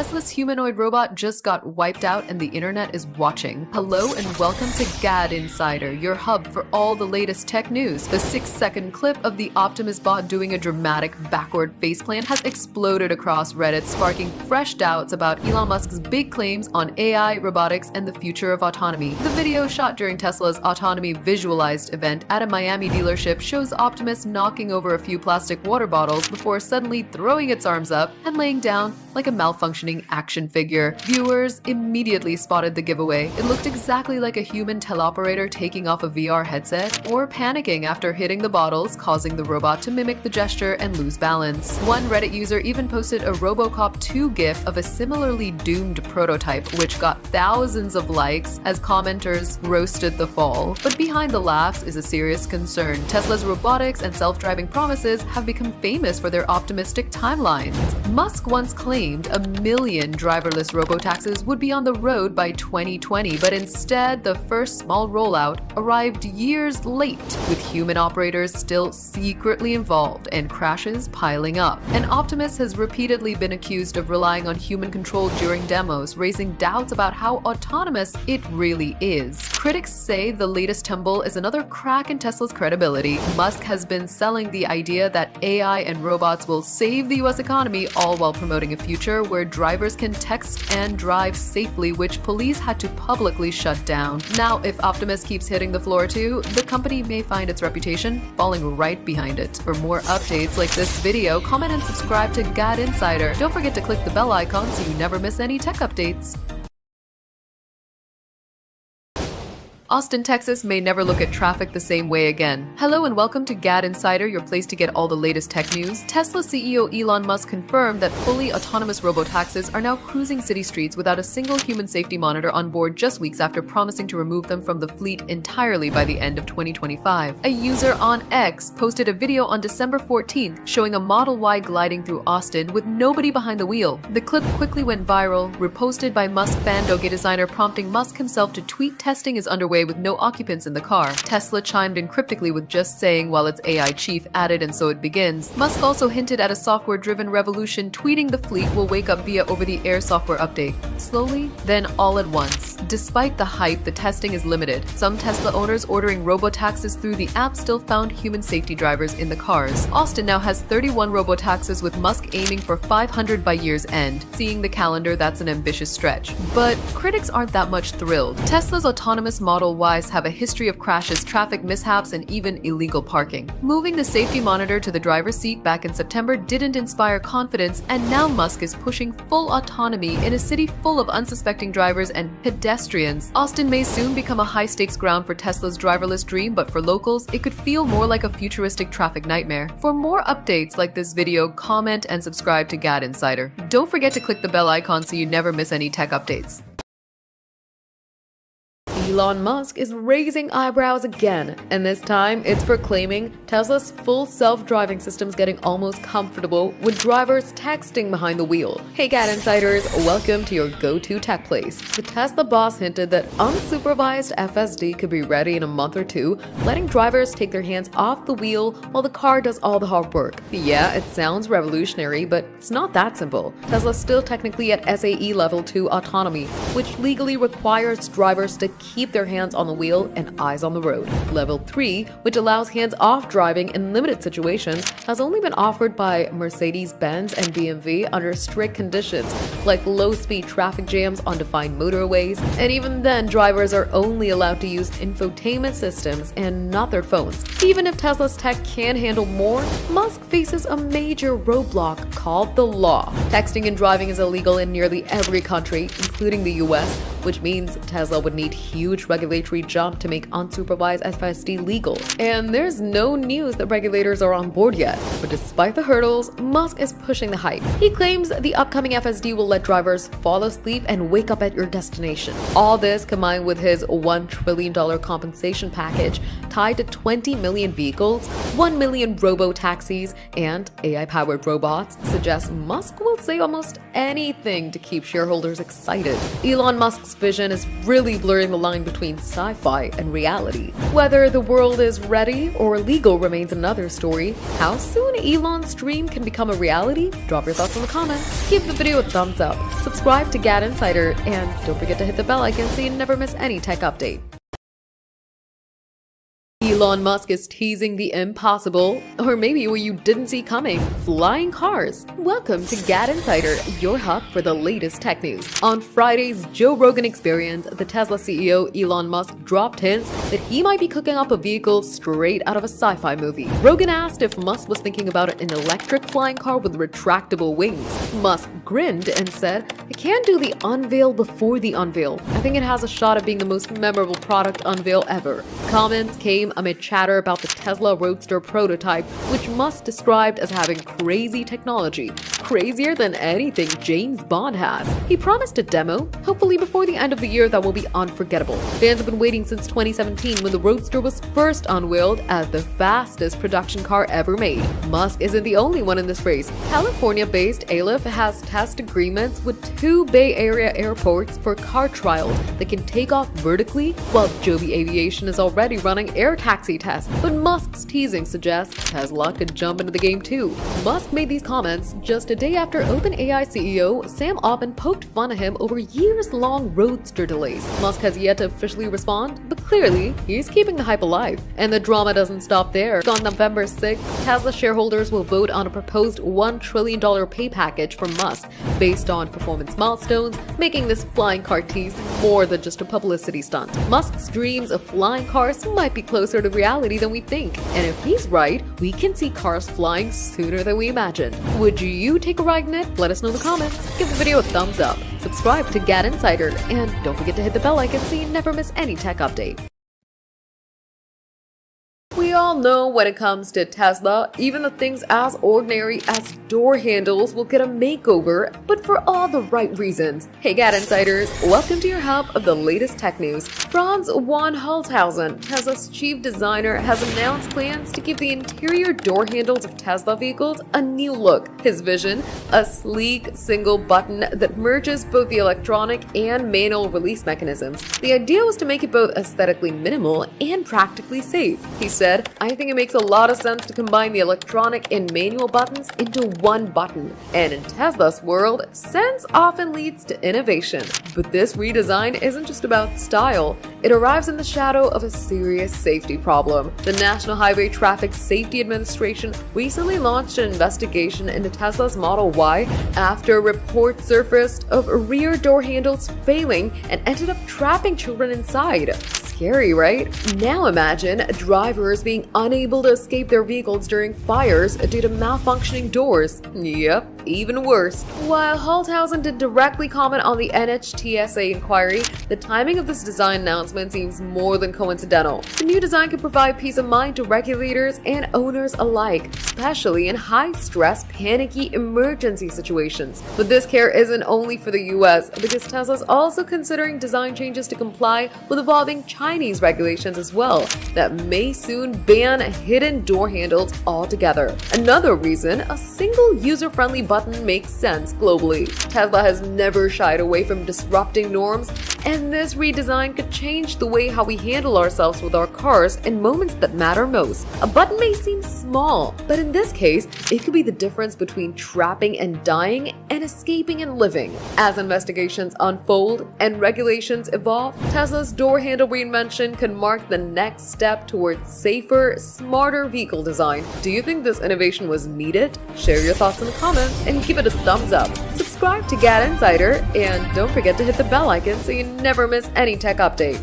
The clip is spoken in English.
Tesla's humanoid robot just got wiped out and the internet is watching. Hello and welcome to GadInsider, your hub for all the latest tech news. The 6-second clip of the Optimus bot doing a dramatic backward faceplant has exploded across Reddit, sparking fresh doubts about Elon Musk's big claims on AI, robotics, and the future of autonomy. The video shot during Tesla's Autonomy Visualized event at a Miami dealership shows Optimus knocking over a few plastic water bottles before suddenly throwing its arms up and laying down like a malfunctioning action figure. Viewers immediately spotted the giveaway. It looked exactly like a human teleoperator taking off a VR headset or panicking after hitting the bottles, causing the robot to mimic the gesture and lose balance. One Reddit user even posted a RoboCop 2 gif of a similarly doomed prototype, which got thousands of likes as commenters roasted the fall. But behind the laughs is a serious concern. Tesla's robotics and self-driving promises have become famous for their optimistic timelines. Musk once claimed 1 million driverless robotaxis would be on the road by 2020, but instead the first small rollout arrived years late, with human operators still secretly involved and crashes piling up. And Optimus has repeatedly been accused of relying on human control during demos, raising doubts about how autonomous it really is. Critics say the latest Tumble is another crack in Tesla's credibility. Musk has been selling the idea that AI and robots will save the US economy, all while promoting a future where drivers can text and drive safely, which police had to publicly shut down. Now, if Optimus keeps hitting the floor too, the company may find its reputation falling right behind it. For more updates like this video, comment and subscribe to GadInsider. Don't forget to click the bell icon so you never miss any tech updates. Austin, Texas may never look at traffic the same way again. Hello and welcome to GadInsider, your place to get all the latest tech news. Tesla CEO Elon Musk confirmed that fully autonomous robotaxis are now cruising city streets without a single human safety monitor on board just weeks after promising to remove them from the fleet entirely by the end of 2025. A user on X posted a video on December 14th showing a Model Y gliding through Austin with nobody behind the wheel. The clip quickly went viral, reposted by Musk fan GadInsider, prompting Musk himself to tweet testing is underway with no occupants in the car. Tesla chimed in cryptically with just saying, while its AI chief added, "and so it begins." Musk also hinted at a software-driven revolution, tweeting the fleet will wake up via over-the-air software update. Slowly, then all at once. Despite the hype, the testing is limited. Some Tesla owners ordering robotaxis through the app still found human safety drivers in the cars. Austin now has 31 robotaxis, with Musk aiming for 500 by year's end. Seeing the calendar, that's an ambitious stretch. But critics aren't that much thrilled. Tesla's autonomous Model Ys have a history of crashes, traffic mishaps, and even illegal parking. Moving the safety monitor to the driver's seat back in September didn't inspire confidence, and now Musk is pushing full autonomy in a city full of unsuspecting drivers and pedestrians. Austin may soon become a high-stakes ground for Tesla's driverless dream, but for locals, it could feel more like a futuristic traffic nightmare. For more updates like this video, comment and subscribe to GadInsider. Don't forget to click the bell icon so you never miss any tech updates. Elon Musk is raising eyebrows again, and this time it's for claiming Tesla's full self-driving system's getting almost comfortable with drivers texting behind the wheel. Hey GadInsiders, welcome to your go-to tech place. The Tesla boss hinted that unsupervised FSD could be ready in a month or two, letting drivers take their hands off the wheel while the car does all the hard work. Yeah, it sounds revolutionary, but it's not that simple. Tesla's still technically at SAE Level 2 autonomy, which legally requires drivers to keep their hands on the wheel and eyes on the road. Level 3, which allows hands-off driving in limited situations, has only been offered by Mercedes-Benz and BMW under strict conditions, like low-speed traffic jams on defined motorways, and even then, drivers are only allowed to use infotainment systems and not their phones. Even if Tesla's tech can handle more, Musk faces a major roadblock called the law. Texting and driving is illegal in nearly every country, including the US, which means Tesla would need huge regulatory jump to make unsupervised FSD legal. And there's no news that regulators are on board yet. But despite the hurdles, Musk is pushing the hype. He claims the upcoming FSD will let drivers fall asleep and wake up at your destination. All this, combined with his $1 trillion compensation package tied to 20 million vehicles, 1 million robo-taxis, and AI-powered robots, suggests Musk will say almost anything to keep shareholders excited. Elon Musk's vision is really blurring the line between sci-fi and reality. Whether the world is ready or legal remains another story. How soon Elon's dream can become a reality? Drop your thoughts in the comments. Give the video a thumbs up, subscribe to GadInsider, and don't forget to hit the bell icon so you never miss any tech update. Elon Musk is teasing the impossible, or maybe what you didn't see coming, flying cars. Welcome to GadInsider, your hub for the latest tech news. On Friday's Joe Rogan Experience, the Tesla CEO Elon Musk dropped hints that he might be cooking up a vehicle straight out of a sci-fi movie. Rogan asked if Musk was thinking about an electric flying car with retractable wings. Musk grinned and said, "I can't do the unveil before the unveil. I think it has a shot at being the most memorable product unveil ever." Comments came amid chatter about the Tesla Roadster prototype, which Musk described as having crazy technology, crazier than anything James Bond has. He promised a demo, hopefully before the end of the year, that will be unforgettable. Fans have been waiting since 2017 when the Roadster was first unveiled as the fastest production car ever made. Musk isn't the only one in this race. California-based Aleph has test agreements with 2 Bay Area airports for car trials that can take off vertically, while Joby Aviation is already running air taxi tests. But Musk's teasing suggests Tesla could jump into the game too. Musk made these comments just a day after OpenAI CEO Sam Altman poked fun at him over years-long Roadster delays. Musk has yet to officially respond, but clearly he's keeping the hype alive. And the drama doesn't stop there. On November 6th, Tesla shareholders will vote on a proposed $1 trillion pay package from Musk based on performance milestones, making this flying car tease more than just a publicity stunt. Musk's dreams of flying cars might be closer to reality than we think, and if he's right, we can see cars flying sooner than we imagine. Would you take a ride in it? Let us know in the comments. Give the video a thumbs up, subscribe to GadInsider, and don't forget to hit the bell icon so you never miss any tech update. We all know when it comes to Tesla, even the things as ordinary as door handles will get a makeover, but for all the right reasons. Hey GadInsiders, welcome to your hub of the latest tech news. Franz von Holzhausen, Tesla's chief designer, has announced plans to give the interior door handles of Tesla vehicles a new look. His vision, a sleek single button that merges both the electronic and manual release mechanisms. The idea was to make it both aesthetically minimal and practically safe. He said, "I think it makes a lot of sense to combine the electronic and manual buttons into one button. And in Tesla's world, sense often leads to innovation." But this redesign isn't just about style. It arrives in the shadow of a serious safety problem. The National Highway Traffic Safety Administration recently launched an investigation into Tesla's Model Y after reports surfaced of rear door handles failing and ended up trapping children inside. Scary, right? Now imagine drivers being unable to escape their vehicles during fires due to malfunctioning doors. Yep, even worse. While Holzhausen did directly comment on the NHTSA inquiry, the timing of this design announcement seems more than coincidental. The new design could provide peace of mind to regulators and owners alike, especially in high-stress, panicky emergency situations. But this care isn't only for the US, because Tesla's also considering design changes to comply with evolving Chinese regulations as well that may soon ban hidden door handles altogether. Another reason, a single user-friendly button makes sense globally. Tesla has never shied away from disrupting norms, and this redesign could change the way how we handle ourselves with our cars in moments that matter most. A button may seem small, but in this case, it could be the difference between trapping and dying and escaping and living. As investigations unfold and regulations evolve, Tesla's door handle reinvention could mark the next step towards safer, smarter vehicle design. Do you think this innovation was needed? Share your thoughts in the comments and give it a thumbs up. Subscribe to GadInsider and don't forget to hit the bell icon so you never miss any tech update.